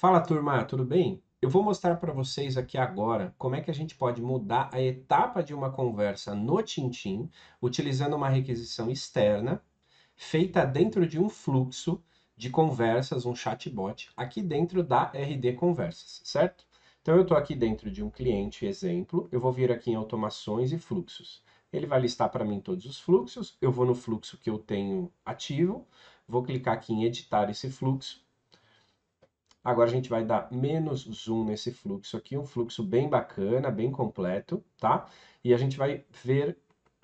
Fala turma, tudo bem? Eu vou mostrar para vocês aqui agora como é que a gente pode mudar a etapa de uma conversa no Tintim utilizando uma requisição externa feita dentro de um fluxo de conversas, um chatbot, aqui dentro da RD Conversas, certo? Então eu estou aqui dentro de um cliente exemplo, eu vou vir aqui em automações e fluxos. Ele vai listar para mim todos os fluxos, eu vou no fluxo que eu tenho ativo, vou clicar aqui em editar esse fluxo. Agora a gente vai dar menos zoom nesse fluxo aqui, um fluxo bem bacana, bem completo, tá? E a gente vai ver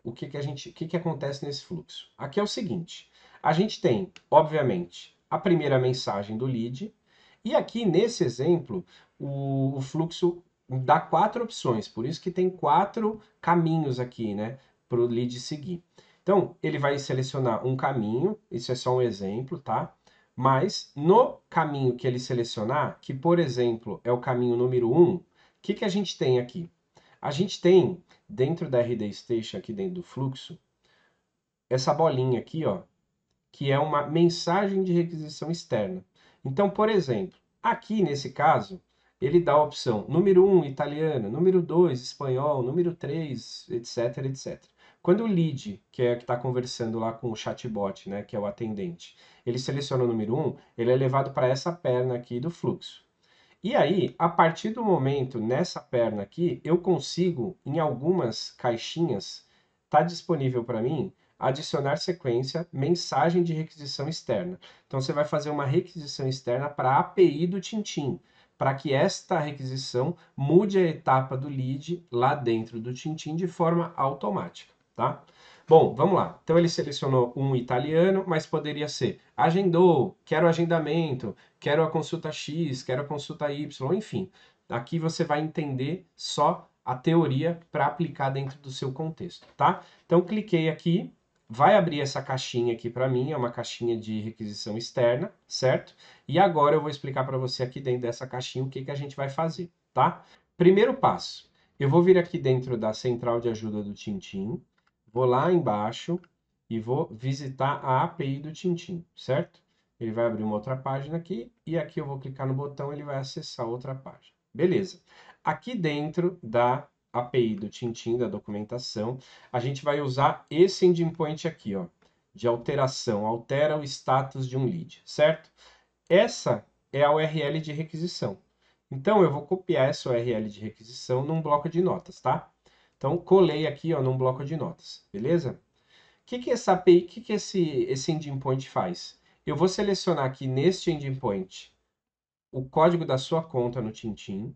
o que acontece nesse fluxo. Aqui é o seguinte, a gente tem, obviamente, a primeira mensagem do lead, e aqui nesse exemplo, o fluxo dá quatro opções, por isso que tem quatro caminhos aqui, né, para o lead seguir. Então, ele vai selecionar um caminho, isso é só um exemplo, tá? Mas no caminho que ele selecionar, que por exemplo é o caminho número um, que a gente tem aqui? A gente tem dentro da RD Station, aqui dentro do fluxo, essa bolinha aqui, ó, que é uma mensagem de requisição externa. Então, por exemplo, aqui nesse caso, ele dá a opção número um italiano, número 2 espanhol, número 3 etc, etc. Quando o lead, que é que está conversando lá com o chatbot, né, que é o atendente, ele seleciona o número um, ele é levado para essa perna aqui do fluxo. E aí, a partir do momento nessa perna aqui, eu consigo, em algumas caixinhas, está disponível para mim adicionar sequência, mensagem de requisição externa. Então você vai fazer uma requisição externa para a API do Tintim, para que esta requisição mude a etapa do lead lá dentro do Tintim de forma automática, tá? Bom, vamos lá. Então ele selecionou um italiano, mas poderia ser agendou, quero agendamento, quero a consulta X, quero a consulta Y, enfim. Aqui você vai entender só a teoria para aplicar dentro do seu contexto, tá? Então cliquei aqui, vai abrir essa caixinha aqui para mim, é uma caixinha de requisição externa, certo? E agora eu vou explicar para você aqui dentro dessa caixinha o que a gente vai fazer, tá? Primeiro passo, eu vou vir aqui dentro da central de ajuda do Tintim, vou lá embaixo e vou visitar a API do Tintim, certo? Ele vai abrir uma outra página aqui e aqui eu vou clicar no botão, ele vai acessar outra página. Beleza. Aqui dentro da API do Tintim, da documentação, a gente vai usar esse endpoint aqui, ó, de alteração, altera o status de um lead, certo? Essa é a URL de requisição. Então eu vou copiar essa URL de requisição num bloco de notas, tá? Então colei aqui, ó, num bloco de notas, beleza? Que essa API, que esse endpoint faz? Eu vou selecionar aqui neste endpoint o código da sua conta no Tintim,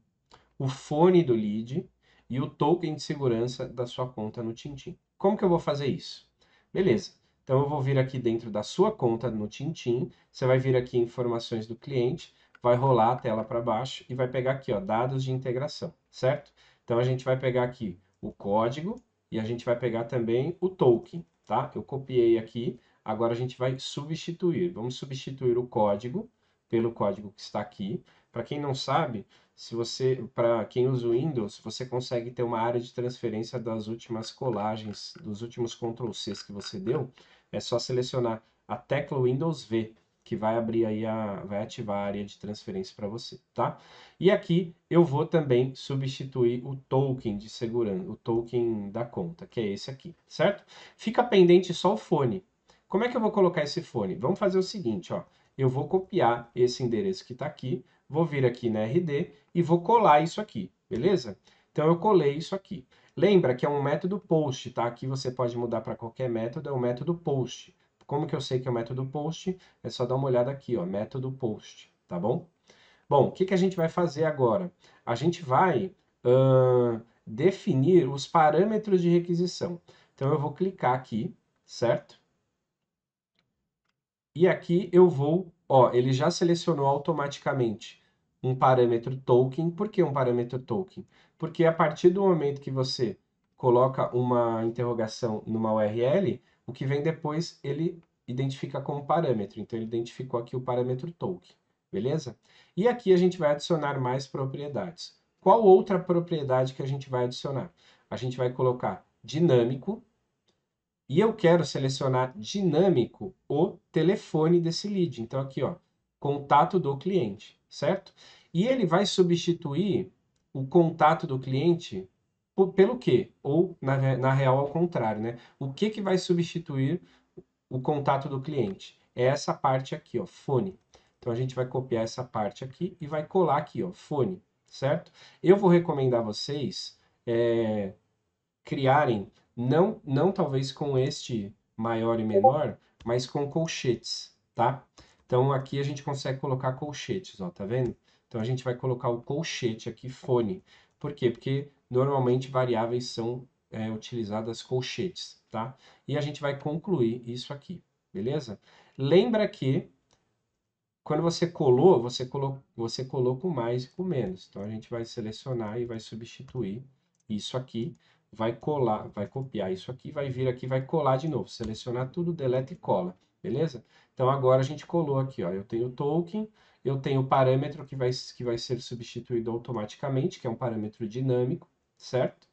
o fone do lead e o token de segurança da sua conta no Tintim. Como que eu vou fazer isso? Beleza. Então eu vou vir aqui dentro da sua conta no Tintim, você vai vir aqui em informações do cliente, vai rolar a tela para baixo e vai pegar aqui, ó, dados de integração, certo? Então a gente vai pegar aqui o código e a gente vai pegar também o token, tá? Eu copiei aqui, agora a gente vai substituir. Vamos substituir o código pelo código que está aqui. Para quem não sabe, se você, para quem usa o Windows, você consegue ter uma área de transferência das últimas colagens, dos últimos Ctrl+Cs que você deu. É só selecionar a tecla Windows V, que vai abrir aí vai ativar a área de transferência para você, tá? E aqui eu vou também substituir o token de segurança, o token da conta, que é esse aqui, certo? Fica pendente só o fone. Como é que eu vou colocar esse fone? Vamos fazer o seguinte, ó. Eu vou copiar esse endereço que está aqui, vou vir aqui na RD e vou colar isso aqui, beleza? Então eu colei isso aqui. Lembra que é um método post, tá? Aqui você pode mudar para qualquer método, é o método post. Como que eu sei que é o método post? É só dar uma olhada aqui, ó, método post, tá bom? Bom, o que a gente vai fazer agora? A gente vai definir os parâmetros de requisição. Então eu vou clicar aqui, certo? E aqui eu vou, ó, ele já selecionou automaticamente um parâmetro token. Por que um parâmetro token? Porque a partir do momento que você coloca uma interrogação numa URL, o que vem depois ele identifica como parâmetro. Então ele identificou aqui o parâmetro token, beleza? E aqui a gente vai adicionar mais propriedades. Qual outra propriedade que a gente vai adicionar? A gente vai colocar dinâmico, e eu quero selecionar dinâmico o telefone desse lead. Então, aqui, ó, contato do cliente. certo? E ele vai substituir o contato do cliente pelo quê? Ou, na real, ao contrário, né? O que que vai substituir o contato do cliente? É essa parte aqui, ó, fone. Então, a gente vai copiar essa parte aqui e vai colar aqui, ó, fone, certo? Eu vou recomendar vocês criarem, não talvez com este maior e menor, mas com colchetes, tá? Então, aqui a gente consegue colocar colchetes, ó, tá vendo? Então, a gente vai colocar o colchete aqui, fone. Por quê? Porque normalmente variáveis são utilizadas colchetes, tá? E a gente vai concluir isso aqui, beleza? Lembra que quando você colou com mais e com menos. Então a gente vai selecionar e vai substituir isso aqui, vai colar, vai copiar isso aqui, vai vir aqui, vai colar de novo. Selecionar tudo, deleta e cola, beleza? Então agora a gente colou aqui, ó. Eu tenho o token, eu tenho o parâmetro que vai ser substituído automaticamente, que é um parâmetro dinâmico, certo?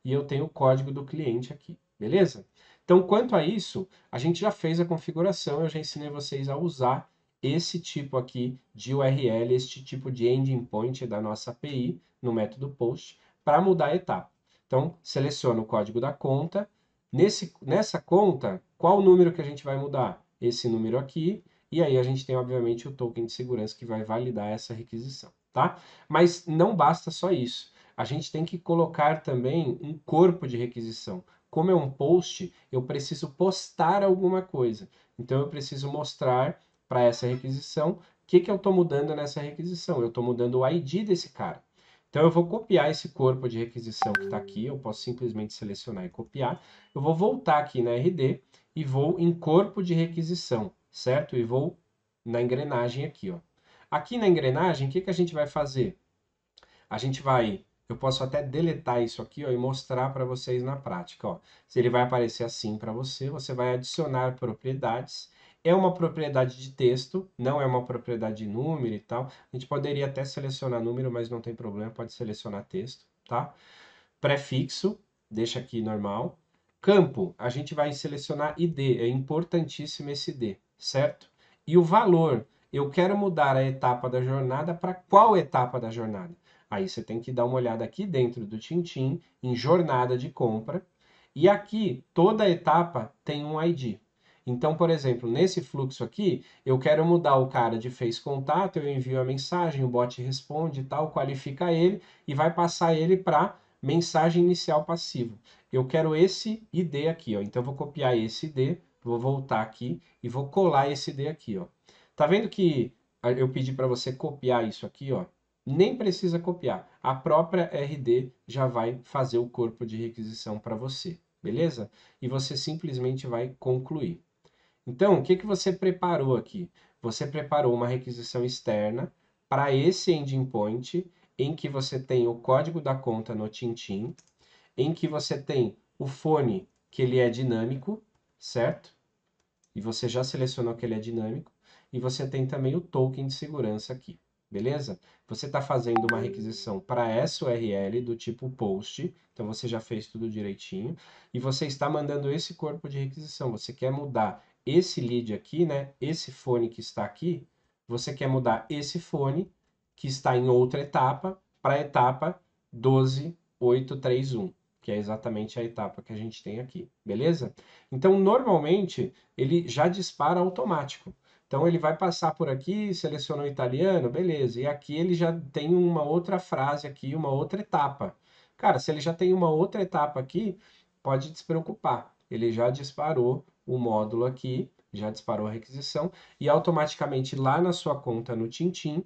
E eu tenho o código do cliente aqui, beleza? Então, quanto a isso, a gente já fez a configuração, eu já ensinei vocês a usar esse tipo aqui de URL, este tipo de ending point da nossa API no método post para mudar a etapa. Então, seleciona o código da conta. Nessa conta, qual o número que a gente vai mudar? Esse número aqui. E aí a gente tem, obviamente, o token de segurança que vai validar essa requisição, tá? Mas não basta só isso. A gente tem que colocar também um corpo de requisição. Como é um post, eu preciso postar alguma coisa. Então, eu preciso mostrar para essa requisição, o que, que eu estou mudando nessa requisição? Eu estou mudando o ID desse cara. Então eu vou copiar esse corpo de requisição que está aqui, eu posso simplesmente selecionar e copiar. Eu vou voltar aqui na RD e vou em corpo de requisição, certo? E vou na engrenagem aqui, ó. Aqui na engrenagem, o que, que a gente vai fazer? Eu posso até deletar isso aqui, ó, e mostrar para vocês na prática, ó. Se ele vai aparecer assim para você, você vai adicionar propriedades. É uma propriedade de texto, não é uma propriedade de número e tal. A gente poderia até selecionar número, mas não tem problema, pode selecionar texto, tá? Prefixo, deixa aqui normal. Campo, a gente vai selecionar ID, é importantíssimo esse ID, certo? E o valor, eu quero mudar a etapa da jornada para qual etapa da jornada? Aí você tem que dar uma olhada aqui dentro do Tintim, em jornada de compra, e aqui toda etapa tem um ID. Então, por exemplo, nesse fluxo aqui, eu quero mudar o cara de fez contato, eu envio a mensagem, o bot responde e tal, qualifica ele e vai passar ele para mensagem inicial passivo. Eu quero esse ID aqui, ó. Então, eu vou copiar esse ID, vou voltar aqui e vou colar esse ID aqui, ó. Tá vendo que eu pedi para você copiar isso aqui, ó? Nem precisa copiar. A própria RD já vai fazer o corpo de requisição para você, beleza? E você simplesmente vai concluir. Então, o que que você preparou aqui? Você preparou uma requisição externa para esse ending point, em que você tem o código da conta no Tintim, em que você tem o fone, que ele é dinâmico, certo? E você já selecionou que ele é dinâmico, e você tem também o token de segurança aqui, beleza? Você está fazendo uma requisição para essa URL do tipo post, então você já fez tudo direitinho, e você está mandando esse corpo de requisição. Você quer mudar esse lead aqui, né? Esse fone que está aqui, você quer mudar esse fone que está em outra etapa para a etapa 12831, que é exatamente a etapa que a gente tem aqui, beleza? Então, normalmente, ele já dispara automático. Então ele vai passar por aqui, seleciona o italiano, beleza. E aqui ele já tem uma outra frase aqui, uma outra etapa. Cara, se ele já tem uma outra etapa aqui, pode despreocupar. Ele já disparou o módulo aqui, já disparou a requisição e automaticamente lá na sua conta no Tintim,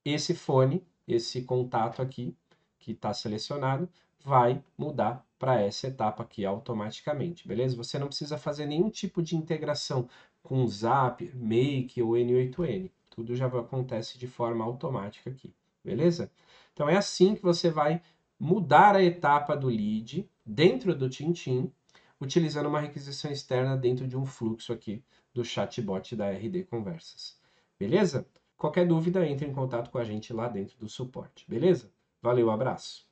esse fone, esse contato aqui que está selecionado, vai mudar para essa etapa aqui automaticamente, beleza? Você não precisa fazer nenhum tipo de integração com Zap, Make ou N8N. Tudo já acontece de forma automática aqui, beleza? Então é assim que você vai mudar a etapa do lead dentro do Tintim, utilizando uma requisição externa dentro de um fluxo aqui do chatbot da RD Conversas. Beleza? Qualquer dúvida, entre em contato com a gente lá dentro do suporte, beleza? Valeu, abraço!